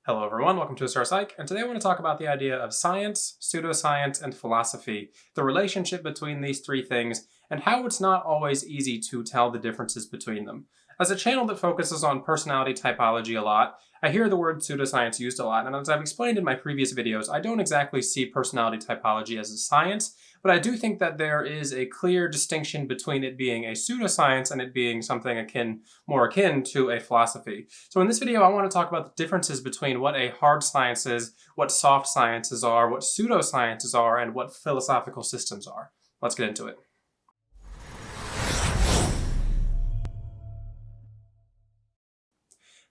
Hello everyone, welcome to Pseudoscience, and today I want to talk about the idea of science, pseudoscience, and philosophy, the relationship between these three things, and how it's not always easy to tell the differences between them. As a channel that focuses on personality typology a lot, I hear the word pseudoscience used a lot, and as I've explained in my previous videos, I don't exactly see personality typology as a science, but I do think that there is a clear distinction between it being a pseudoscience and it being something more akin to a philosophy. So in this video, I want to talk about the differences between what a hard science is, what soft sciences are, what pseudosciences are, and what philosophical systems are. Let's get into it.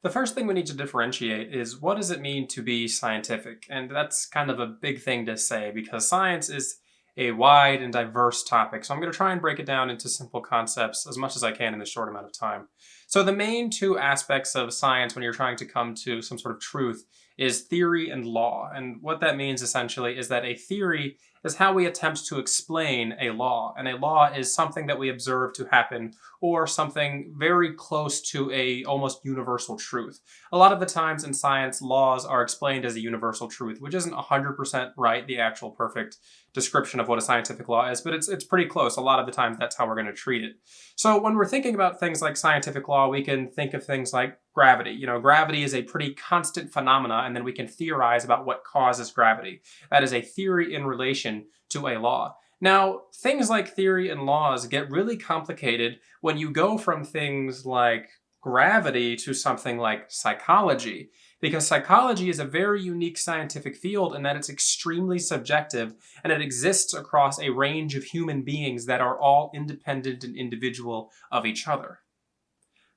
The first thing we need to differentiate is what does it mean to be scientific? And that's kind of a big thing to say because science is a wide and diverse topic. So I'm going to try and break it down into simple concepts as much as I can in this short amount of time. So the main two aspects of science when you're trying to come to some sort of truth is theory and law. And what that means essentially is that a theory is how we attempt to explain a law. And a law is something that we observe to happen or something very close to a almost universal truth. A lot of the times in science, laws are explained as a universal truth, which isn't 100% right, the actual perfect description of what a scientific law is, but it's pretty close. A lot of the times that's how we're going to treat it. So when we're thinking about things like scientific law, we can think of things like gravity. You know, gravity is a pretty constant phenomena, and then we can theorize about what causes gravity. That is a theory in relation to a law. Now, things like theory and laws get really complicated when you go from things like gravity to something like psychology, because psychology is a very unique scientific field in that it's extremely subjective and it exists across a range of human beings that are all independent and individual of each other.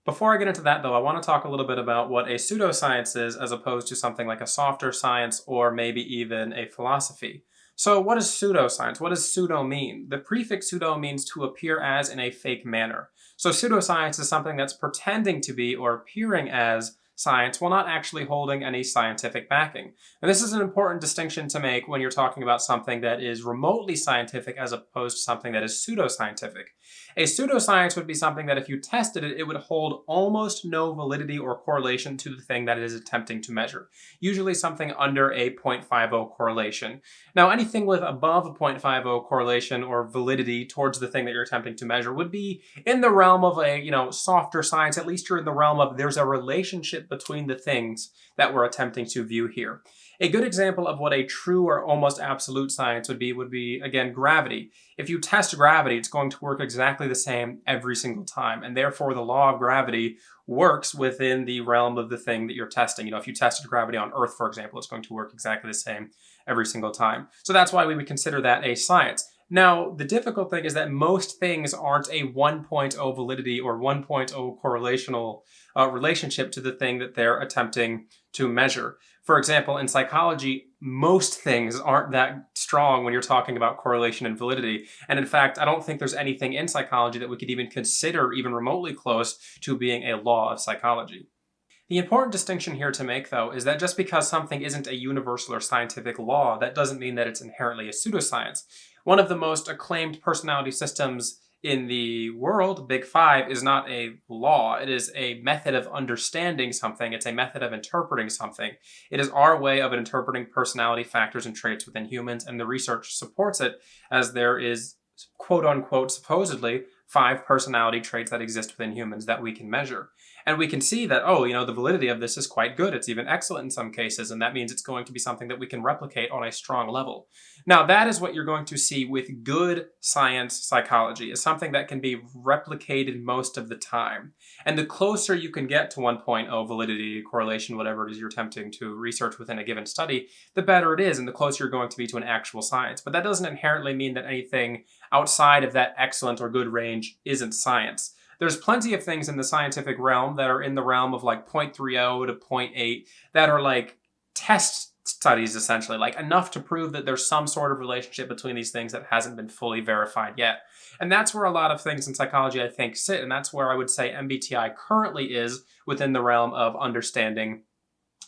Before I get into that, though, I want to talk a little bit about what a pseudoscience is as opposed to something like a softer science or maybe even a philosophy. So what is pseudoscience? What does pseudo mean? The prefix pseudo means to appear as in a fake manner. So pseudoscience is something that's pretending to be or appearing as science while not actually holding any scientific backing. And this is an important distinction to make when you're talking about something that is remotely scientific as opposed to something that is pseudoscientific. A pseudoscience would be something that if you tested it, it would hold almost no validity or correlation to the thing that it is attempting to measure. Usually something under a 0.50 correlation. Now anything with above a 0.50 correlation or validity towards the thing that you're attempting to measure would be in the realm of a, softer science. At least you're in the realm of there's a relationship between the things that we're attempting to view here. A good example of what a true or almost absolute science would be, again, gravity. If you test gravity, it's going to work exactly the same every single time. And therefore, the law of gravity works within the realm of the thing that you're testing. If you tested gravity on Earth, for example, it's going to work exactly the same every single time. So that's why we would consider that a science. Now, the difficult thing is that most things aren't a 1.0 validity or 1.0 correlational relationship to the thing that they're attempting to measure. For example, in psychology, most things aren't that strong when you're talking about correlation and validity. And in fact, I don't think there's anything in psychology that we could even consider even remotely close to being a law of psychology. The important distinction here to make, though, is that just because something isn't a universal or scientific law, that doesn't mean that it's inherently a pseudoscience. One of the most acclaimed personality systems in the world, Big Five, is not a law. It is a method of understanding something. It's a method of interpreting something. It is our way of interpreting personality factors and traits within humans, and the research supports it as there is, quote unquote, supposedly, 5 personality traits that exist within humans that we can measure. And we can see that, the validity of this is quite good. It's even excellent in some cases, and that means it's going to be something that we can replicate on a strong level. Now, that is what you're going to see with good science psychology, is something that can be replicated most of the time. And the closer you can get to 1.0 validity, correlation, whatever it is you're attempting to research within a given study, the better it is, and the closer you're going to be to an actual science. But that doesn't inherently mean that anything outside of that excellent or good range isn't science. There's plenty of things in the scientific realm that are in the realm of like 0.30 to 0.8 that are like test studies, essentially, like enough to prove that there's some sort of relationship between these things that hasn't been fully verified yet. And that's where a lot of things in psychology, I think, sit. And that's where I would say MBTI currently is within the realm of understanding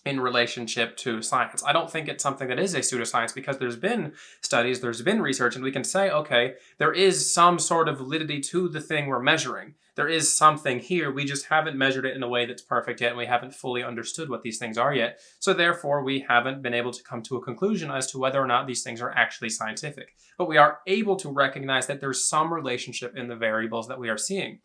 in relationship to science. I don't think it's something that is a pseudoscience because there's been studies, there's been research, and we can say, okay, there is some sort of validity to the thing we're measuring. There is something here. We just haven't measured it in a way that's perfect yet, and we haven't fully understood what these things are yet. So therefore, we haven't been able to come to a conclusion as to whether or not these things are actually scientific. But we are able to recognize that there's some relationship in the variables that we are seeing.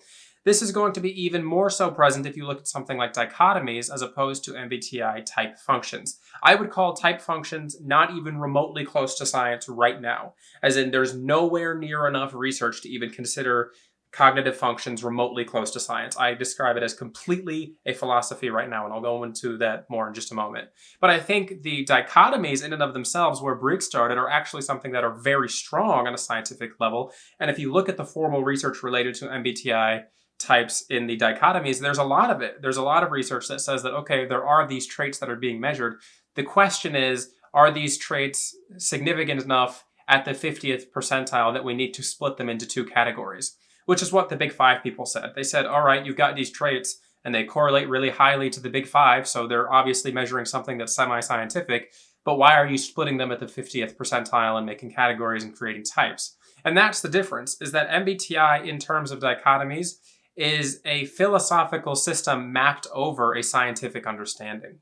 This is going to be even more so present if you look at something like dichotomies as opposed to MBTI type functions. I would call type functions not even remotely close to science right now, as in there's nowhere near enough research to even consider cognitive functions remotely close to science. I describe it as completely a philosophy right now, and I'll go into that more in just a moment. But I think the dichotomies in and of themselves where Briggs started are actually something that are very strong on a scientific level. And if you look at the formal research related to MBTI types in the dichotomies, there's a lot of it. There's a lot of research that says that, okay, there are these traits that are being measured. The question is, are these traits significant enough at the 50th percentile that we need to split them into two categories? Which is what the big five people said. They said, all right, you've got these traits and they correlate really highly to the big five, so they're obviously measuring something that's semi-scientific, but why are you splitting them at the 50th percentile and making categories and creating types? And that's the difference, is that MBTI in terms of dichotomies is a philosophical system mapped over a scientific understanding.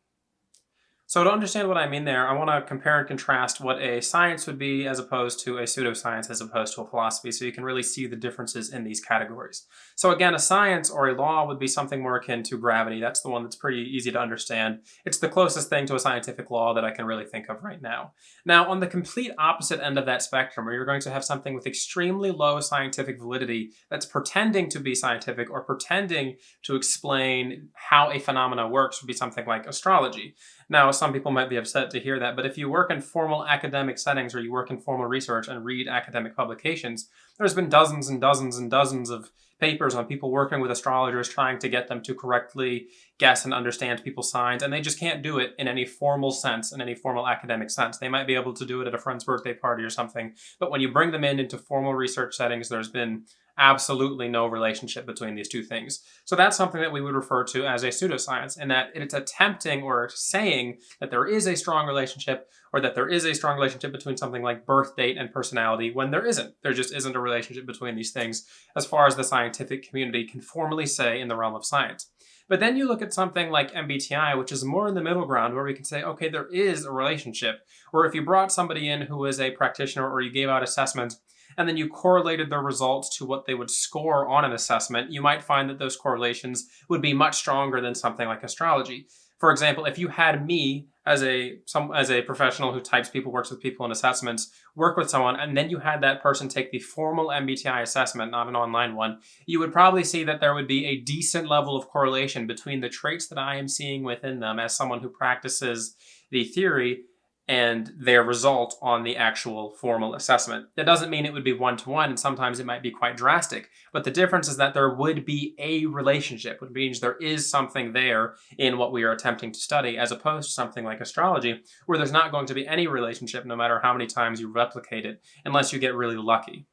So to understand what I mean there, I want to compare and contrast what a science would be as opposed to a pseudoscience as opposed to a philosophy, so you can really see the differences in these categories. So again, a science or a law would be something more akin to gravity. That's the one that's pretty easy to understand. It's the closest thing to a scientific law that I can really think of right now. Now, on the complete opposite end of that spectrum, where you're going to have something with extremely low scientific validity that's pretending to be scientific or pretending to explain how a phenomena works, would be something like astrology. Now, some people might be upset to hear that, but if you work in formal academic settings or you work in formal research and read academic publications, there's been dozens and dozens and dozens of papers on people working with astrologers trying to get them to correctly guess and understand people's signs, and they just can't do it in any formal sense, in any formal academic sense. They might be able to do it at a friend's birthday party or something, but when you bring them into formal research settings, there's been absolutely no relationship between these two things. So that's something that we would refer to as a pseudoscience, in that it's attempting or saying that there is a strong relationship, or that there is a strong relationship between something like birth date and personality, when there isn't. There just isn't a relationship between these things as far as the scientific community can formally say in the realm of science. But then you look at something like MBTI, which is more in the middle ground, where we can say, okay, there is a relationship. Where if you brought somebody in who was a practitioner, or you gave out assessments, and then you correlated their results to what they would score on an assessment, you might find that those correlations would be much stronger than something like astrology. For example, if you had me as a professional who types people, works with people in assessments, work with someone, and then you had that person take the formal MBTI assessment, not an online one, you would probably see that there would be a decent level of correlation between the traits that I am seeing within them as someone who practices the theory and their result on the actual formal assessment. That doesn't mean it would be one-to-one, and sometimes it might be quite drastic. But the difference is that there would be a relationship, which means there is something there in what we are attempting to study, as opposed to something like astrology, where there's not going to be any relationship no matter how many times you replicate it, unless you get really lucky.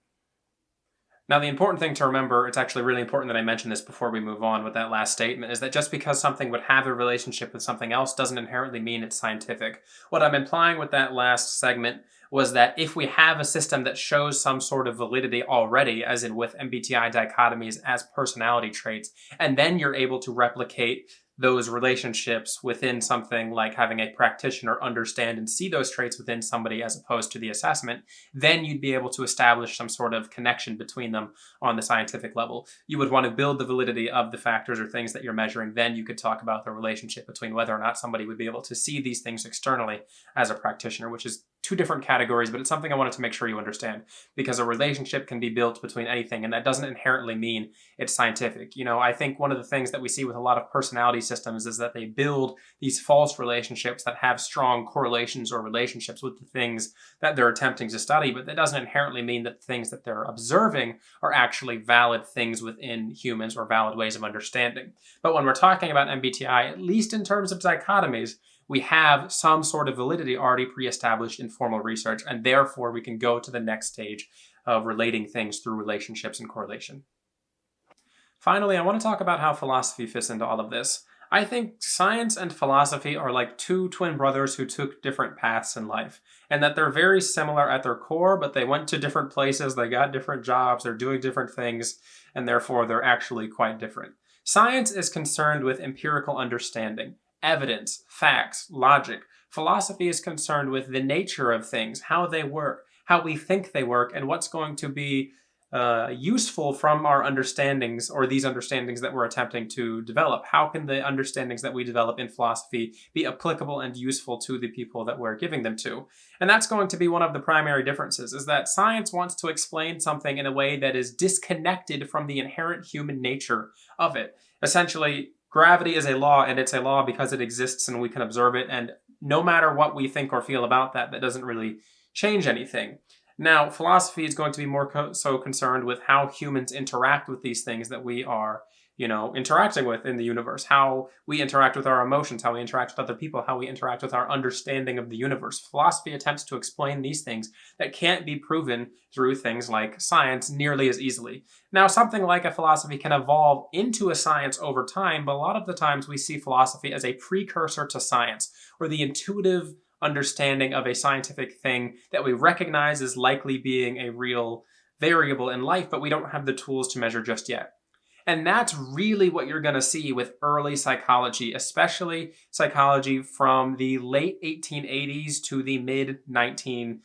Now, the important thing to remember, it's actually really important that I mention this before we move on with that last statement, is that just because something would have a relationship with something else doesn't inherently mean it's scientific. What I'm implying with that last segment was that if we have a system that shows some sort of validity already, as in with MBTI dichotomies as personality traits, and then you're able to replicate those relationships within something like having a practitioner understand and see those traits within somebody as opposed to the assessment, then you'd be able to establish some sort of connection between them on the scientific level. You would want to build the validity of the factors or things that you're measuring. Then you could talk about the relationship between whether or not somebody would be able to see these things externally as a practitioner, which is two different categories, but it's something I wanted to make sure you understand, because a relationship can be built between anything, and that doesn't inherently mean it's scientific. I think one of the things that we see with a lot of personality systems is that they build these false relationships that have strong correlations or relationships with the things that they're attempting to study, but that doesn't inherently mean that the things that they're observing are actually valid things within humans or valid ways of understanding. But when we're talking about MBTI, at least in terms of dichotomies, we have some sort of validity already pre-established in formal research, and therefore we can go to the next stage of relating things through relationships and correlation. Finally, I want to talk about how philosophy fits into all of this. I think science and philosophy are like two twin brothers who took different paths in life, and that they're very similar at their core, but they went to different places, they got different jobs, they're doing different things, and therefore they're actually quite different. Science is concerned with empirical understanding, evidence, facts, logic. Philosophy is concerned with the nature of things, how they work, how we think they work, and what's going to be useful from our understandings or these understandings that we're attempting to develop. How can the understandings that we develop in philosophy be applicable and useful to the people that we're giving them to? And that's going to be one of the primary differences, is that science wants to explain something in a way that is disconnected from the inherent human nature of it. Essentially, gravity is a law, and it's a law because it exists and we can observe it, and no matter what we think or feel about that, that doesn't really change anything. Now, philosophy is going to be more so concerned with how humans interact with these things that we are, interacting with in the universe, how we interact with our emotions, how we interact with other people, how we interact with our understanding of the universe. Philosophy attempts to explain these things that can't be proven through things like science nearly as easily. Now, something like a philosophy can evolve into a science over time, but a lot of the times we see philosophy as a precursor to science, or the intuitive understanding of a scientific thing that we recognize as likely being a real variable in life, but we don't have the tools to measure just yet. And that's really what you're going to see with early psychology, especially psychology from the late 1880s to the mid 1900s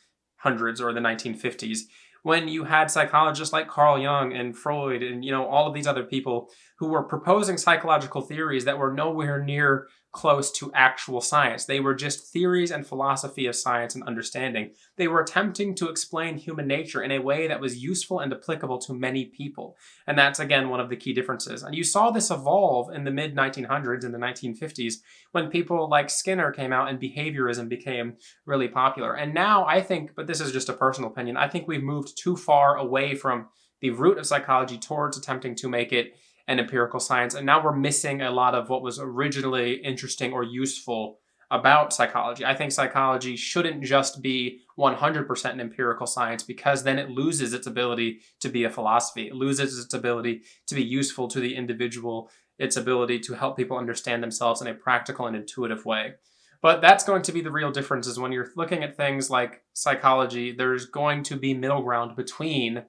or the 1950s, when you had psychologists like Carl Jung and Freud and all of these other people who were proposing psychological theories that were nowhere near close to actual science. They were just theories and philosophy of science and understanding. They were attempting to explain human nature in a way that was useful and applicable to many people. And that's, again, one of the key differences. And you saw this evolve in the mid-1900s and the 1950s when people like Skinner came out and behaviorism became really popular. And now I think, but this is just a personal opinion, I think we've moved too far away from the root of psychology towards attempting to make it an empirical science. And now we're missing a lot of what was originally interesting or useful about psychology. I think psychology shouldn't just be 100% an empirical science, because then it loses its ability to be a philosophy. It loses its ability to be useful to the individual, its ability to help people understand themselves in a practical and intuitive way. But that's going to be the real difference, is when you're looking at things like psychology, there's going to be middle ground between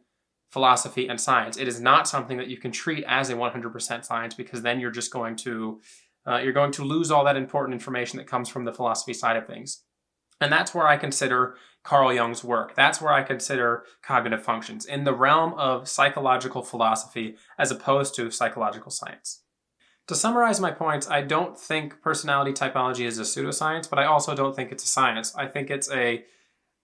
philosophy and science. It is not something that you can treat as a 100% science, because then you're just going to lose all that important information that comes from the philosophy side of things. And that's where I consider Carl Jung's work. That's where I consider cognitive functions, in the realm of psychological philosophy as opposed to psychological science. To summarize my points, I don't think personality typology is a pseudoscience, but I also don't think it's a science. I think it's a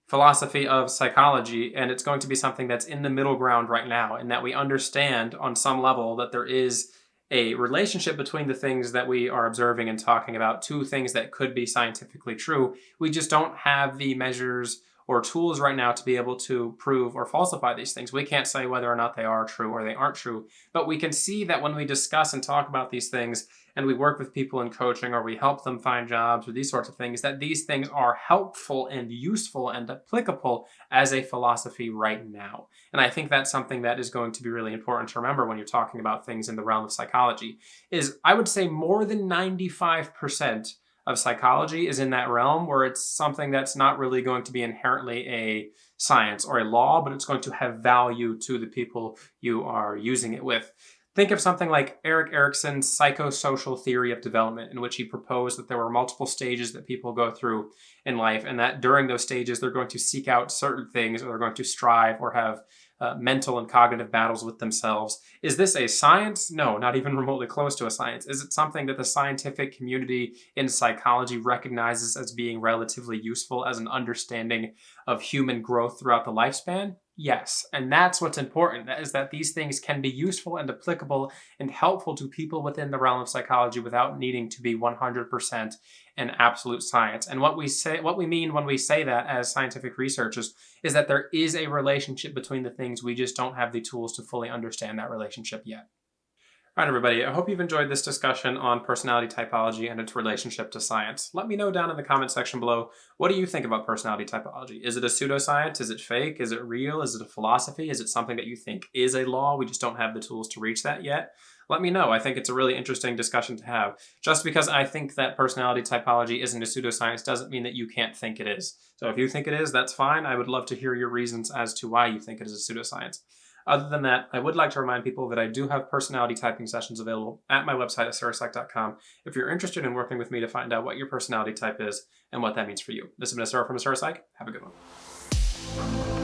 philosophy of psychology, and it's going to be something that's in the middle ground right now, and that we understand on some level that there is a relationship between the things that we are observing and talking about to things that could be scientifically true. We just don't have the measures or tools right now to be able to prove or falsify these things. We can't say whether or not they are true or they aren't true, but we can see that when we discuss and talk about these things, and we work with people in coaching, or we help them find jobs, or these sorts of things, that these things are helpful and useful and applicable as a philosophy right now. And I think that's something that is going to be really important to remember when you're talking about things in the realm of psychology, is I would say more than 95% of psychology is in that realm where it's something that's not really going to be inherently a science or a law, but it's going to have value to the people you are using it with. Think of something like Erik Erikson's psychosocial theory of development, in which he proposed that there were multiple stages that people go through in life, and that during those stages they're going to seek out certain things, or they're going to strive or have mental and cognitive battles with themselves. Is this a science? No, not even remotely close to a science. Is it something that the scientific community in psychology recognizes as being relatively useful as an understanding of human growth throughout the lifespan? Yes, and that's what's important, is that these things can be useful and applicable and helpful to people within the realm of psychology without needing to be 100% an absolute science. And what we mean when we say that as scientific researchers is that there is a relationship between the things. We just don't have the tools to fully understand that relationship yet. All right, everybody, I hope you've enjoyed this discussion on personality typology and its relationship to science. Let me know down in the comment section below, what do you think about personality typology? Is it a pseudoscience? Is it fake? Is it real? Is it a philosophy? Is it something that you think is a law? We just don't have the tools to reach that yet. Let me know. I think it's a really interesting discussion to have. Just because I think that personality typology isn't a pseudoscience doesn't mean that you can't think it is. So if you think it is, that's fine. I would love to hear your reasons as to why you think it is a pseudoscience. Other than that, I would like to remind people that I do have personality typing sessions available at my website at Pseudoscience.com if you're interested in working with me to find out what your personality type is and what that means for you. This has been Asura from Pseudoscience. Have a good one.